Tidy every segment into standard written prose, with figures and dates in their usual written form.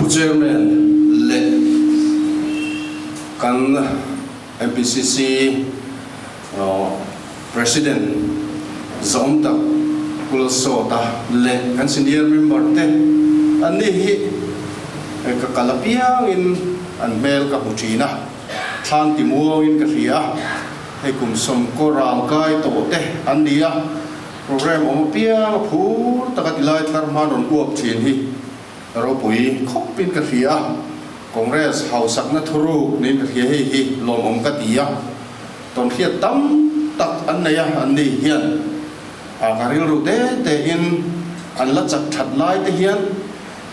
chairman le kan MPCC president zomta kulsota le kan senior member te ani hi ka kalapiang in an mel ka puchina than timuo in ka ria ai kum som ko ram kai to te ania program om pia phur takatilai tarman on uak chin hi ro pui khopin ka ria congress hausak na thuru nin ka ria hi lom om ka tia ton khia tam tak an naya an ni hian a karil ru te in an la chak that lai te hian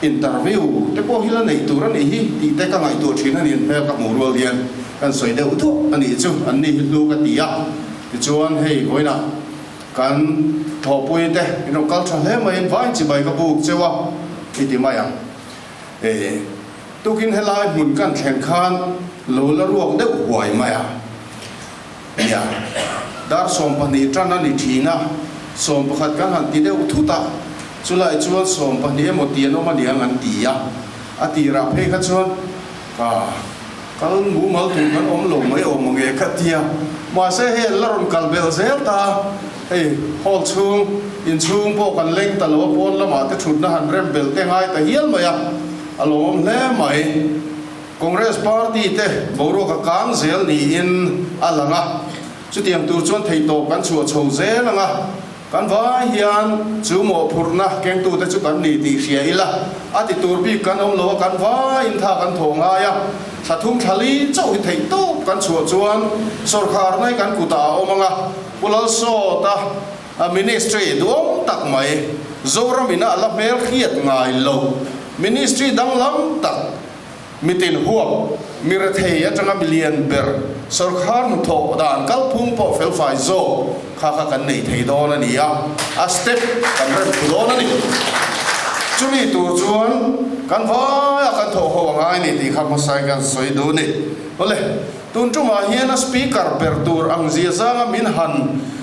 interview te po hila nei tur ani hi ti te ka ngai tur thin ani me ka mu ro hian kan soi de uthu ani chu an ni lu ka tia ti chuan hei goina kan thopui te ino culture le mai vai chi bai ka bu chewa ti ti mai tukin helai mun kan thlen khan lo la ruak de huai mai ya dar som pani trana ni thina som pakhat kan han ti de uthuta chulai chuan som pani mo ti no ma niang an ti ya ati ra phe kha chuan ka kal mu mal tu kan om lo mai om nge kha tia ma se he laron kal bel zel ta hey hol chung in chung po kan leng ta lo pon la ma te thut na han rem bel te ngai ta hial ma ya alom le mai congress party te boro ka kang zel ni in alanga chu tiam tu chuan thei to kan chu chho zel anga kan vai hian chu mo phurna keng tu te chu kan ni ti hria ila ati tur bi kan om lo kan vai in tha kan thonga ya sathum thali chau thei to kan chu chuan sarkar nai kan kuta omanga pulal so ta ministry dom tak mai zoramina ala mel khiat ngai lo ministry danglam tak mitin huam mirathei atanga million ber sarkar mu tho dan kalphum po fel fai zo kha kan nei thei don ani ya a step kan ren don ani chumi tu chuan kan vai kan tho ho ngai ni ti kha ma sai kan soi do ni ole tun chu ma hian a speaker per tur ang zia zanga min han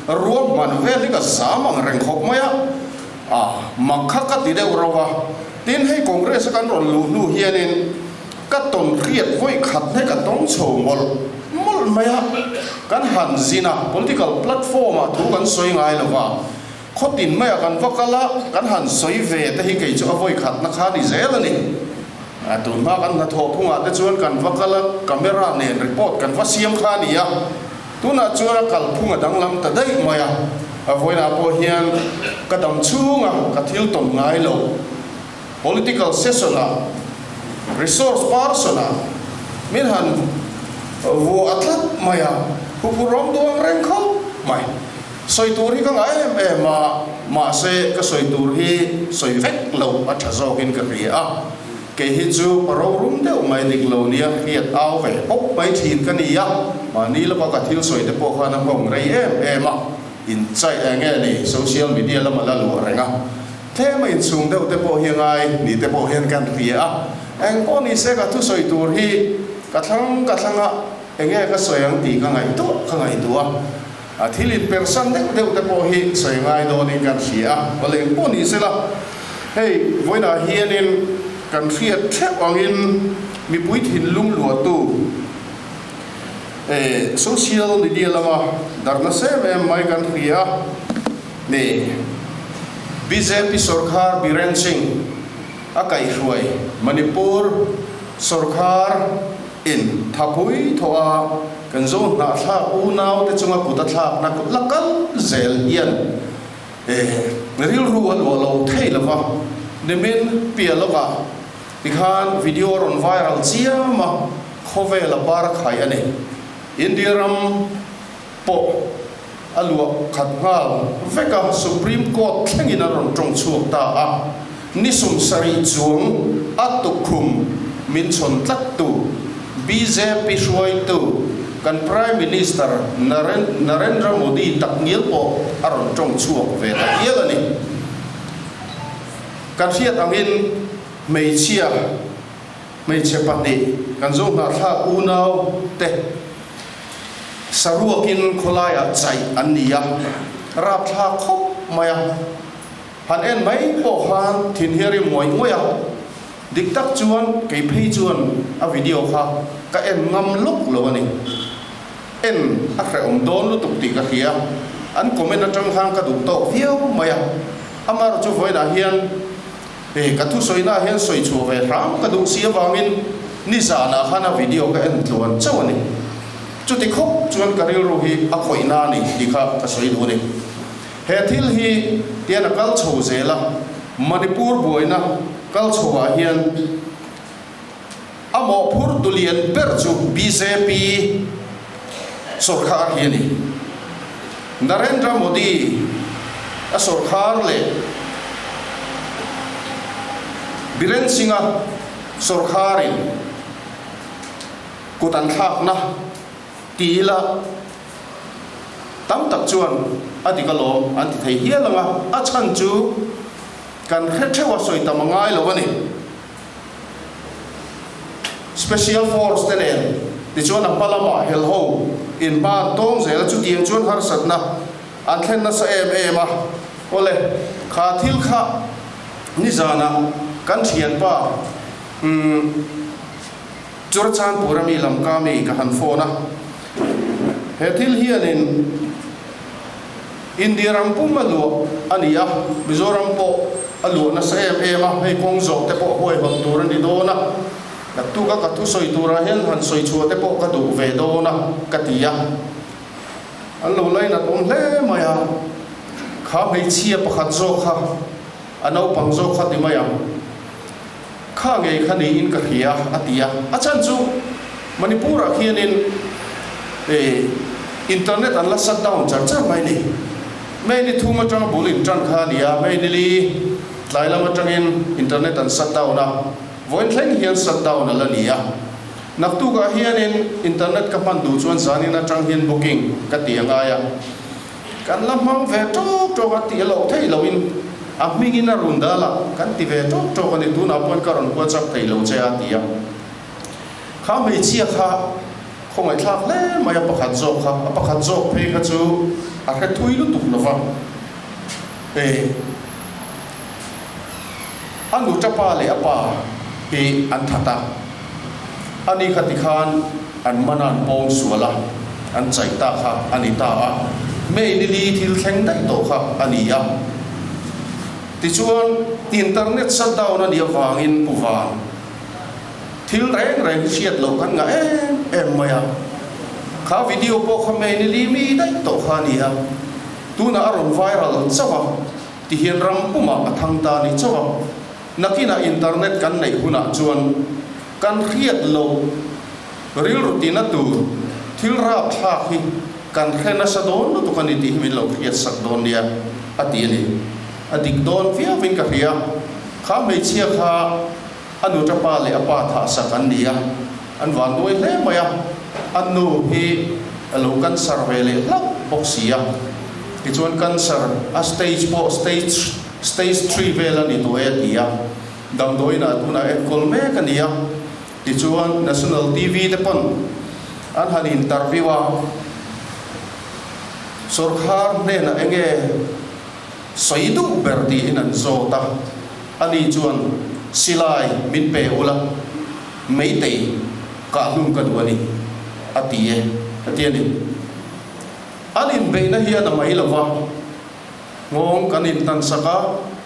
ruam man veli ka samang reng khop maya makha ka ti de urawa tin hei congress kan ron lu nu hianin ka ton riat voi khat ne ka tong chho mol maya kan han zina political platform a thu kan soi ngai lawa khotin maya kan vakala kan han soi ve te hi kei chu avoi khat na kha ni zel ani tu ma kan na tho phunga te chuan kan vakala camera ne report kan va siam kha ni ya tu na chuan kal phunga danglam ta dai maya avoi na po hian ka dam chunga ka thil ton ngai lo political session a resource person min han wo atlat maya hupurom doang rengkho mai soi tur hi ka ngai ma se ka soi tur hi soi vek lo athazo hin ka ria ke hi chu parom de mai dik lo nia hiat au ve pop bai thin ka ni ya ma ni la ka thil soi te po khana hong rei ma in chai ange ni social media la mala lo renga the mai chung de te po hi ngai ni te po hian kan ria ang po ni se ka thu soi tur hi ka thanga enge ka soyang ti ka ngai to a thilin person de te po hi soi ngai do ni kan sia wale po ni se la hey voina hianin kan fiat thep angin mi pui thin lum lu tu social media lama darna se me mai kan ria ne BJP sarkar biren singh akai ruai manipur sarkar in thapui thoa kan zo na tha u nau te chunga kuta tha na ku lakal zel yan ril rual walo thei lawa nemin pia lawa ikhan video on viral chiama khove la bar khai ane indiaram po alwa khatngal veka supreme court thengina ron tong chuak ta a nisum sari chuang atukhum min chon tlat tu BJP shoi tu kan prime minister Narendra Modi takngil po aron tong chuak ve ta yelani kan fiat angin mei chia pati kan zo na tha unau te saruakin kholaya chai ania rap tha khop maya han en mai po han thin heri moi ngoya dik tak chuan ke phei chuan a video kha ka en ngam luk lo ani en a khre om don lu tuk ti ka khia an comment atang khang ka du to viau maya amar chu voi na hian ka thu soina hian soi chu ve ram ka du sia wangin ni za na khana video ka en tluan chawani chu ti khop chuan ka ril ro hi a khoina ni ti kha ka soi du ni he thil hi tian kal chho zela manipur boina kal chhowa hian amo phur tulian per chu BJP sarkar hi ni Narendra Modi a sarkar le Biren Singha sarkarin kutan thak na tila tam tak chuan ati kalom anti thei hialanga a chan chu kan khethewa soi tamangai lowani special force tenen ti chuan a palama hel ho in ba tong zel chu tiang chuan har satna an thlen na sa em a ole kha thil kha ni zana kan thian pa churchan purami lamkami ka han phona he thil hianin India rampum malu ania Mizoram po alu na sa em a hei kong zo te po hoi bang turan di dona ka tu soi tura hen han soi chua te po ka du ve dona katia an lo lai na tom le maya kha hei chia pakhat zo kha anau pang zo kha ti maya kha ngei khani in ka khia atia achan chu Manipura khianin internet an la shut down char mai ni mai ni thuma tang bulin tang kha dia mai ni li lai lama tangin internet an shut down na voin thleng hian shut down la nia naktu ka hianin internet ka pan du chuan zanin a tang hian booking ka tianga ya kan lam hang ve to ka ti lo thei lo in a mingin a rundala kan ti ve to ka ni tu na pon karon ko chak thei lo che a tia kha mai chia kha không ai thắc lẽ mà nhập pakhat zo phê khát chú à cái thui lúc tục lova anh đủ chapa lệ apa anh thata anh đi khát khan anh manan bong suala anh chạy ta kha anh ta à mấy đi thil khen đại tổ kha anh à thì chuan internet shutdown anh đi vangin puvan thil reng chiat lo kan nga em maya kha video po khame ni li mi dai to khania tu na aron viral chawa ti hian ram puma athang ta ni chawa nakina internet kan nei huna chuan kan khiat lo ril rutina tu thil ra tha hi kan khena sadon to kan ti min lo khiat sak don dia ati ni adik don via vin ka ria kha me chia kha anu chapa le apa tha sakan dia an van doi le maya anu hi alo kan sarve le lak boxia ti chuan kan sar a stage 3 vela ni to e dia dam doi na tuna e kolme kan dia ti chuan national TV te pon an han interviewa sarkar ne na enge soidu berti inan zota ani chuan silai min pe ula mấy tỷ cả lum cả đuôi ni atie ni anin be na hiya na mai lova ngong kanin tan saka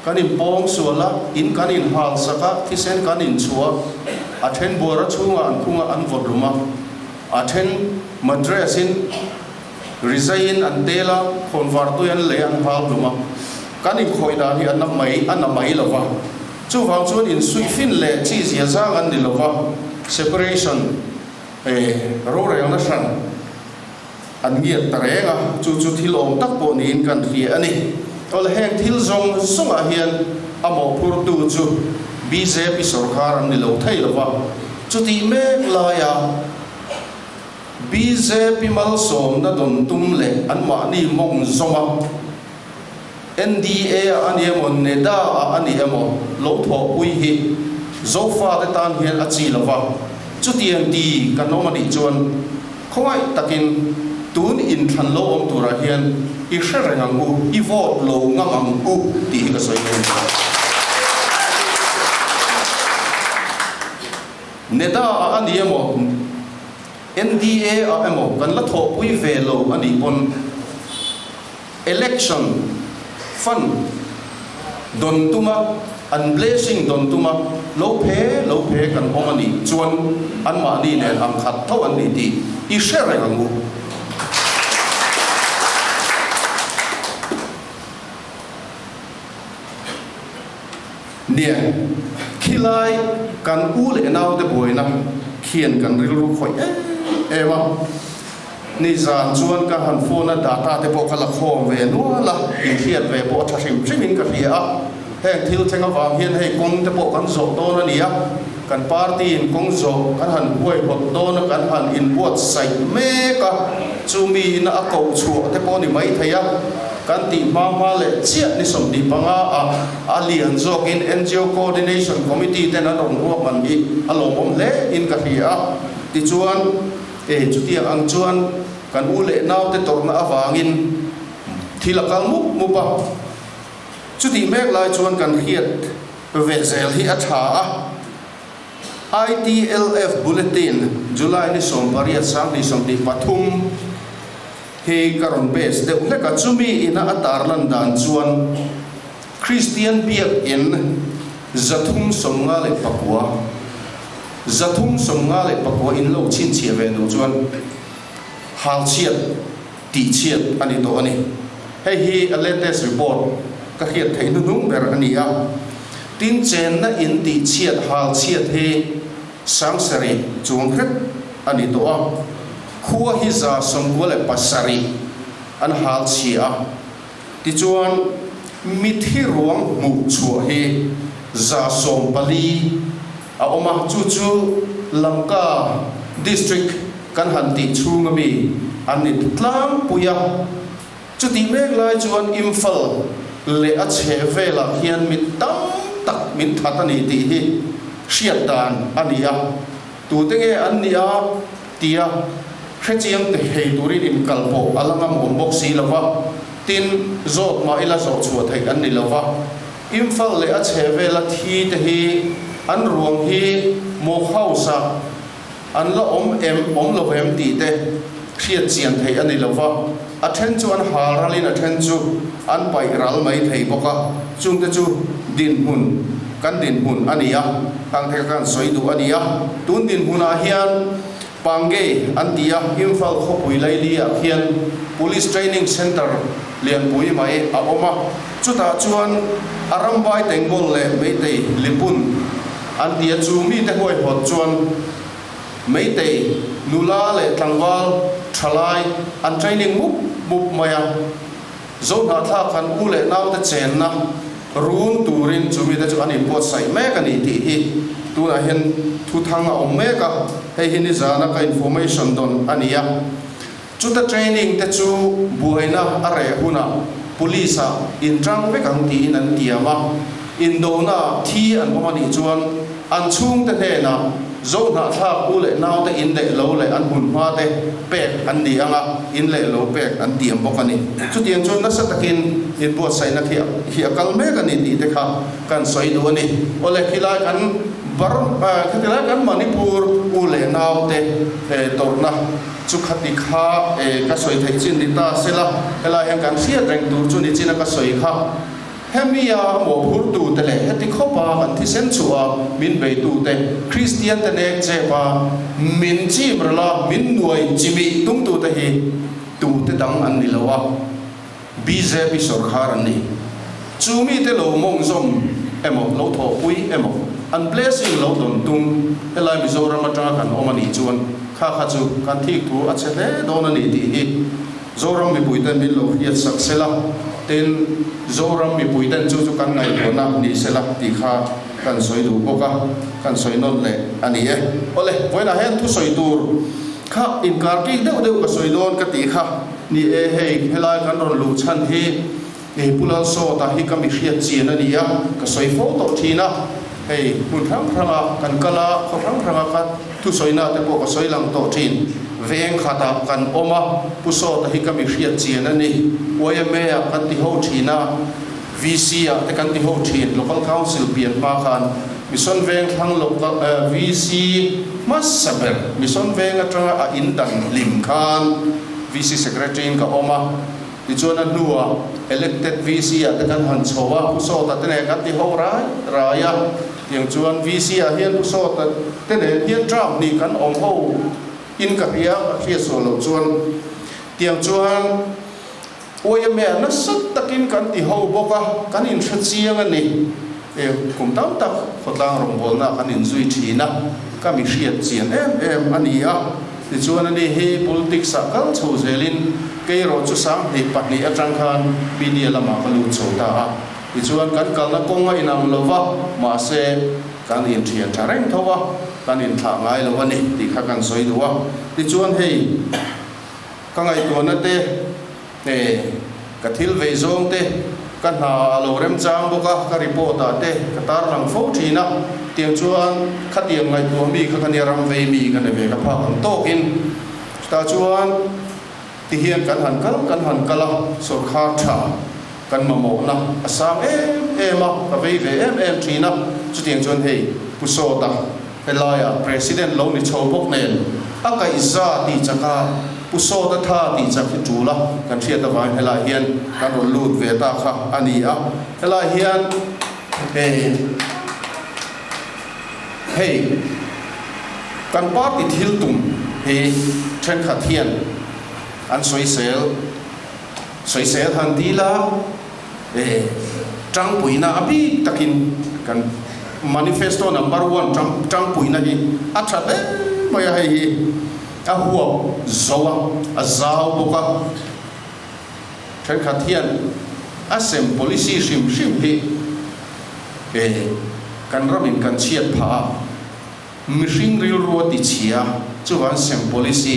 kanin pong suala in kanin hal saka thisen kanin chua athen bora chunga an khunga an vodluma athen madrasin resign an tela konvartu yan le an hal luma kanin khoida hi an mai lova chu wang chuan in sui fin le chi zia zang an dilova separation ro reng na san an ngiat tarenga chu thil om tak po ni in kan ri ani ol heng thil zong sunga hian amo phur tu chu BJP sarkar an ni lo thei lova chu ti me la ya BJP mal som na don tum le an ma ni mong zoma NDA ani emon neda ani emo lo tho pui hi zofa de tan hian achi lova chu tiang ti kanomani chuan khowai takin tun in than lo om tura hian i hrerengang u i vote lo ngamang u ti ka soi neta ani emo NDA emo kan la tho pui ve lo ani pon election fund don tuma an blessing don tuma lo phe kan omani chuan an ma ni ne ang khat tho an ni ti I share ngu nia khilai kan ul enau te boina khian kan rilu khoi ema ni zan chuan ka han phone data te po kala khom ve no la in khiat ve po tha sim chimin ka ria heng thil chenga wang hian hei kong te po kan zo to na nia kan party in kong zo kan han huai hot to na kan han in buat sai me ka chumi na a ko chu te po ni mai thaya kan ti ma le chia ni som di panga a lian zo in NGO coordination committee te na dong ro man bi alom om le in ka ria ti chuan chutia ang chuan kan ule nau te tor na awangin thilakal mu pa chuti mek lai chuan kan hiat ve zel hi a tha ITLF bulletin July ni som paria sang ni som di pathum he karon base de ule ka chumi ina atar lan dan chuan Christian biak in zathum somnga le pakwa zathum somnga le pakwa in lo chin che ve no chuan hal chiat ti chiat ani to ani hei hi a latest report ka hiat thei nu nung ber ani a tin chen na in ti chiat hal chiat he sang sari chung khet ani to a khuwa hi za som le pasari an hal chia ti chuan mithi ruang mu chua he za som pali a oma chu Langka district kan han ti chunga mi ani tlang puya chuti mek lai chuan Imphal le a cheve la hian mi tam tak min thatani ti hi hriatan ania tu te nge ania tia khrechiang te hei turin in kalpo alangam ombok si lova tin zot ma ila zo chua thei an ni lova Imphal le a cheve la thi te hi an ruang hi mo hausa an la om lo hem ti te khiat chian thei ani lova a then chu an haralin a then chu an pai ral mai thei boka chung te chu din hun kan din hun ania tang the kan soi du ania tun din huna hian pangge an tia Imphal khopui lai lia hian police training center lian pui mai a oma chuta chuan arambai tengbol le meitei lipun an tia chu mi te hoi hot chuan meitei nula le tlangwal thalai an training mup maya zona tha kan ule nau te chen na run turin chu mi te chu an import sai me ka ni ti hi tu na hen thu thanga om me ka hei hi ni zana ka information don ania chuta training te chu buaina are huna police in trang ve kang ti nan tiama indona thi an bomani chuan an chung te he na zona tha ule nau te in le lo le an hun ma te pek an ni anga in le lo pek an tiam bokani chutiang chon na satakin in bo sai na hi akal me ka ni ti te kha kan soi do ni ole khila kan bar khila kan Manipur ule nau te torna chu khati kha ka soi thei chin ni ta sela ela yang kan sia reng tu chu ni china ka soi kha hemia mo phur tu te le heti khopa kan thi sen chua min be tu te Christian te nek che pa min chi brala min nuai chimi tung tu te hi tu te dang an ni lawa BJP sarkar ani chumi te lo mong som emo lo tho pui emo an blessing lo don tung elai Mizoram ata kan omani chuan kha chu kan thik thu a chele don ani ti hi zoram mi puiten min lo hiat sak sela ten zoram mi puiten chu kan ngai thona ni sela ti kha kan soi du boka kan soi non le ani e ole poina hen thu soi tur kha in kar ki deu ka soi don ka ti kha ni e hei helai kan ron lu chan hi e pulal so ta hi ka mi hiat chian ani ya ka soi photo thina hei mun thang thanga kan kala kho thang thanga ka thu soina te po ka soi lang to thin veng khata kan oma puso ta hi ka mi hiat chian ani OMA kan ti ho thina VC te kan ti ho thin local council pian ma khan mission veng thang lok VC masaber mission veng atanga a indan lim khan VC secretary ka oma ti chuan an nuwa elected VC at kan han chowa puso ta tene kan ti ho raya tiang chuan VC a hian puso ta tene hian tram ni kan om ho in ka ria khia so lo chuan tiang chuan oi me na sat takin kan ti ho boka kan in thra chiang ani kum tam tak khotlang rong bol na kan in zui thina ka mi hriat chian em ani a ti chuan ani he politics a kal chho zelin ke ro chu sang ni patni atang khan media lama ka lu chota a ti chuan kan kal na konga inang lova ma se kan in thian thareng thowa kan in tha ngai lo ani ti kha kan soi duwa ti chuan hei ka ngai to na te ka thil ve zong te kan ha lo rem chang boka ka report ta te ka tar lang fo thina tiang chuan khatiang ngai to mi kha kan ram ve mi kan ve ka pha kan to in ta chuan ti hian kan han kala sor kha tha kan ma mo na asam ma ka ve em thina chu tiang chuan hei puso ta helaya president lo ni chho bok nen aka iza ti chaka puso ta tha ti chak hi chula kan thia ta vai hela hian kan ro lut ve ta kha ani a hela hian hey kan pa ti thil tum he chen kha thian an soi sel han ti la trang puina abi takin kan manifesto number 1 trang puina hi atha be maya hi a huwa zowa a zau boka chen kha thian a sem policy shim hi kan ramin kan chiat pha mihring ril ro ti chia chuan sem policy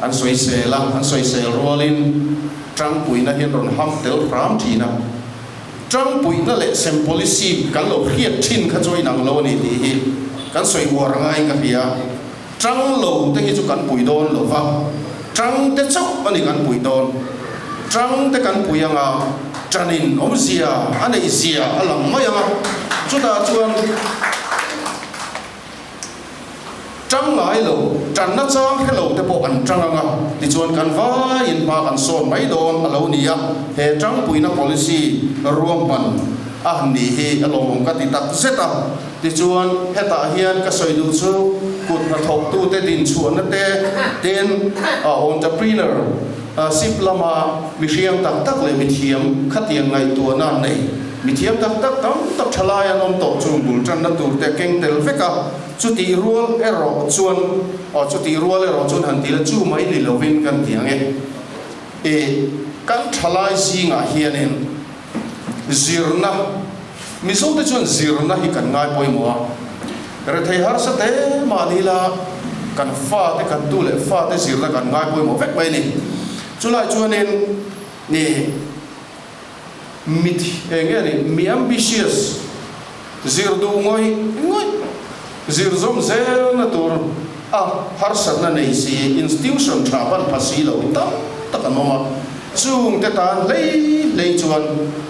an soi sel rolin trang puina hian ron ham tel ram thina trang puina le sem policy kan lo khiat thin kha choi nang lo ni ti hi kan soi war ngai ka hia trang lo te hi chu kan pui don lo va trang te chok ani kan pui don trang te kan pui anga tranin omzia ane zia alang mai anga chuta chuan trang ngai lo tran na chang hello te po an trang anga ti chuan kan va in pa kan so mai don alo nia he trang puina policy ruam pan a ni he along ka ti tak zeta ti chuan heta hian ka soi du chu kut na thok tu te din chuan na te ten entrepreneur siplama mi riang tak le mi thiam khatiang ngai tu na nei mi thiam tak tam tak thalai anom to chung bul tran na tur te keng tel veka chu ti rual ero chuan chu ti rual ero chuan han ti la chu mai li lovin kan tiang kan thalai singa hianin zirna mi so te chuan zirna hi kan ngai poi mo re thei har sa te ma ni la kan fa te kan tu le fa te zirna kan ngai poi mo vek mai ni chulai chuanin ni mit engeri mi ambitious zir du ngoi zir zom zel na tur har sat na nei si institution traban pasilo tam takanoma chung te tan lei chuan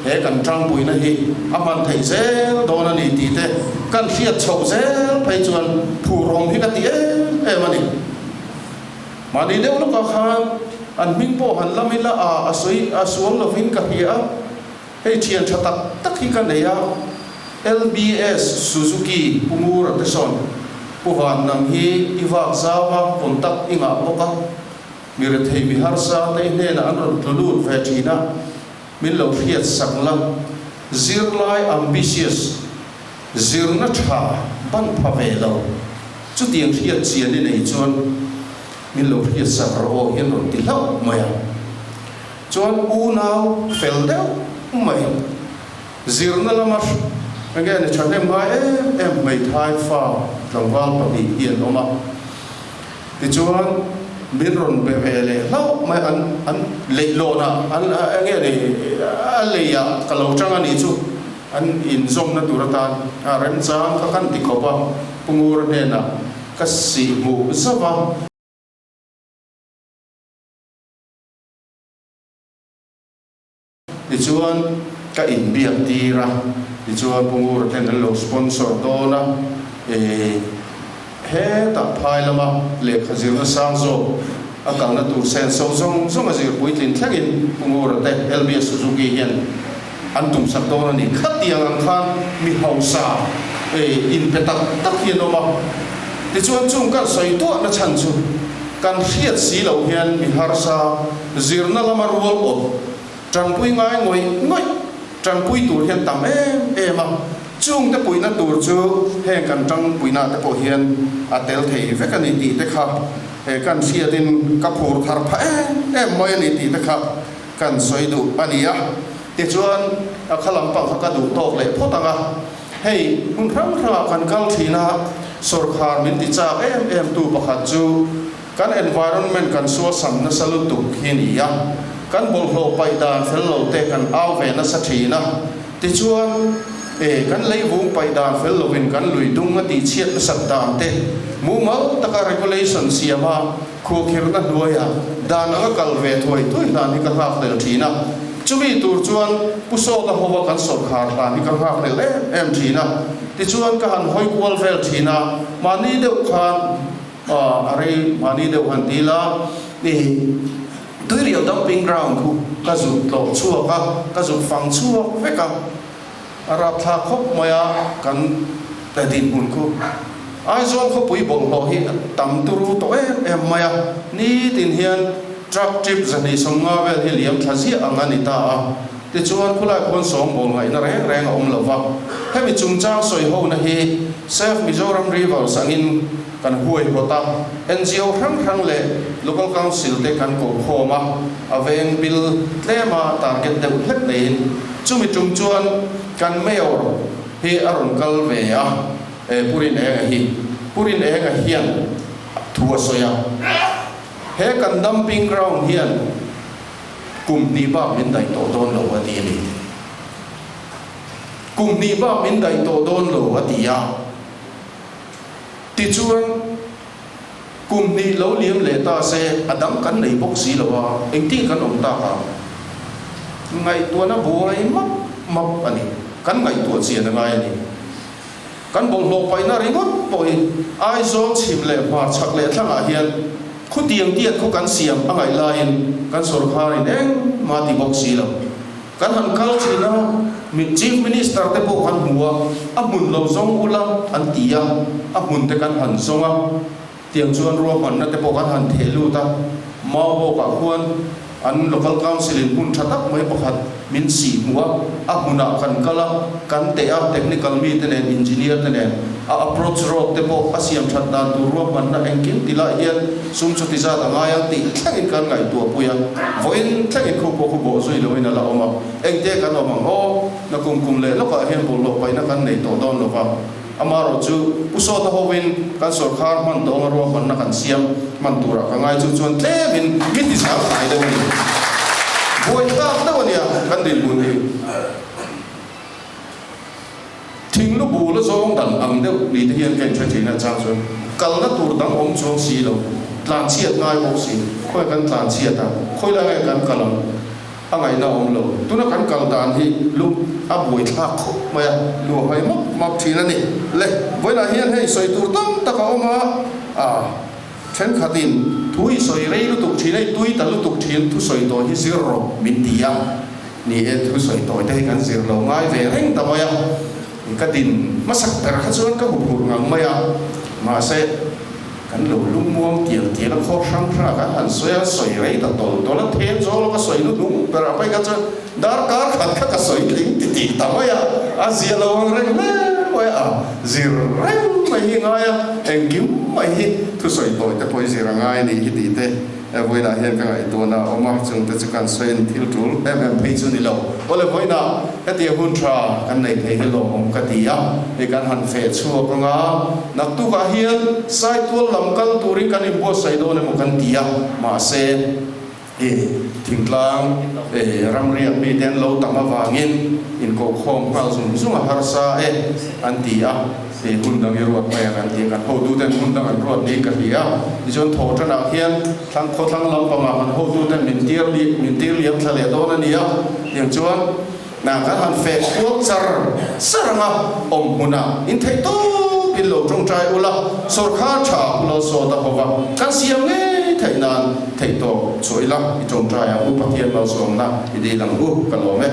he kan trang pui na hi aman thei zel don ani ti te kan fiat chho zel phei chuan phu rong hi ka ti mani mani deu lo ka khan an ming po han lamila a suang lovin ka hia hei thian thatak tak hi kan neya LBS Suzuki Pumur Teson puhan nam hi iwak zawa puntak inga boka miret hei biharsa te ne na anron tulut vetina min lo fiat sakla zirlai ambitious zirna tha ban phavelo chu tiang fiat chian ni nei chuan min lo fiat sakro hian ron ti lau maya chuan u nau fel deu mai zirna lamar again the chane mai em mai thai fa lawal pa bi hian oma ti chuan min ron be vele lau mai an leilo na an again a leya kalau chang ani chu an in zom na duratan rem chang ka kan ti khopa pungur ne na ka si mu zawa ti chuan ka in biak tira ti chuan pungur ten lo sponsor do na he ta phai lama le khazir na sang zo akal na tur sen so zong zong azir puitlin thlagin pungur te LBS Suzuki hian antum sak do na ni khatiang ang khan mi hausa in petak tak hian oma ti chuan chung kan soi to na chan chu kan hiat si lo hian mi harsa zirna lama rual o trangpui ngai ngoi trangpui tur hian tam em chung te puina tur chu he kan trangpui na te po hian atel thei vekani ti te kha he kan siatin kapur thar pha em moi ni ti te kha kan soi du ania ti chuan akhalam pa ka du tok le photanga hei hun rang ra kan kal thina sarkar min ti cha em tu pakhat chu kan environment kan so sam na salu tu hinia kan bol ho pai dan fel lo te kan au ve na sa thina ti chuan kan lei vung pai dan fel lo win kan lui dung ti chiat na sat dan te mu mal taka regulation siama khu khir na hnuaya dan anga kal ve thoi dan ni ka hak del thina chumi tur chuan puso ka howa kan sarkar ta ni ka hak del em thina ti chuan ka han hoi kwal vel thina mani deuh khan are mani deuh han tila ni tuirio dumping ground khu ka zu lo chua ka zu fang chua veka arab tha khop maya kan ta din hun khu ai zo kho pui bol ho hi tam turu to em maya ni tin hian truck trip zani songa vel hi liam thazi angani ta ti chuan khulai khon som bol ngai na reng om lova hemi chungchang soi ho na hi Save Mizoram River sangin kan huai hota NGO rang le local council te kan ko khoma aveng bill tlema target de uthek nein chumi chungchuan kan mayor hi aron kal ve a purin e nga hian thua soya he kan dumping ground hian kum ni ba min dai to don lo ati ni kum ni ba min dai to don lo ati ya ti chuan kum ni lo liam le ta se adam kan nei bok si lo wa eng ti kan om ta ka ngai tua na buai map ani kan ngai tua chian na ngai ani kan bong lo pai na ringot poi ai zo chim le ma chak le thanga hian khu tiang tiat khu kan siam angai lain kan sarkar in eng ma ti bok si lo kan han kal china mi chief minister te po kan huwa amun lo zong ula an tia amun te kan han zonga tiang chuan ro han na te po kan han thelu ta ma bo ka khuan an local council in hun thatak mai pakhat min si huwa amuna kan kala kan te a technical meet and engineer te ne a approach road te po asiam that dan tu ro man na engkin tila hian sum chu ti za ta ngai ti thangin kan ngai tu puya voin thangin khu bo zui lo ina la oma eng te kan oma ho na kum le lo ka hian bol lo pai na kan nei to don lo ka amaro chu puso ta hovin kan sarkar man do ro man na kan siam man tura ka ngai chu chuan tle min mi ti sa ai de ni boy ta da wania kan din bun ni thing lu bu lo zong dan ang de ni te hian ken thati na chang chu kal na tur dang om chong si lo tlan chiat ngai bo si khoi kan tlan chiat ta khoi la ngai kan kalam angai na om lo tuna kan kal dan hi lu a boi tha kho ma lu hai map thina ni le boina hian hei soi tur tam ta ka oma chen khatin thui soi rei lu tuk thina tui ta lu tuk thin thu soi to hi zero min tia ni e thu soi to te kan zero lo ngai ve reng ta maya ka tin masak tar kha chuan ka hu ngang maya ma se kan lo lung muang tiang kho sang ra ka han soya soi rei ta to la then zo lo ka soi lu lung per apa ka cha dar kar khat ka soi ling ti ta maya a zia lo ang reng le maya zir reng mai hi ngaya engkim mai hi thu soi to te poi zira ngai ni hi ti te voina hian ka ngai to na oma chung te chukan soin thil tul pei chu ni lo ole voina ka ti hun tha kan nei thei lo om ka ti ya e kan han fe chu ko nga nak tu ka hian sai tul lam kal turi kan im bo sai do ne mo kan ti ya ma se thingtlang ram riam mi den lo tama wangin in ko khom hal zum zunga harsa an ti ya hun dang ruat mai kan ti kan ho du den hun dang an ruat ni ka hi ya ni jon tho tana hian thang kho thang lam pa ma han ho du den min tir liam thale do na ni ya yang chuan nàng kan han fe kuak saranga huna in thei to pin lo trong trai ula sor kha cha lo so da hova kan siam nge thei nan thei to choi lam i trong trai u pathian lo som na i di lang u kan lo me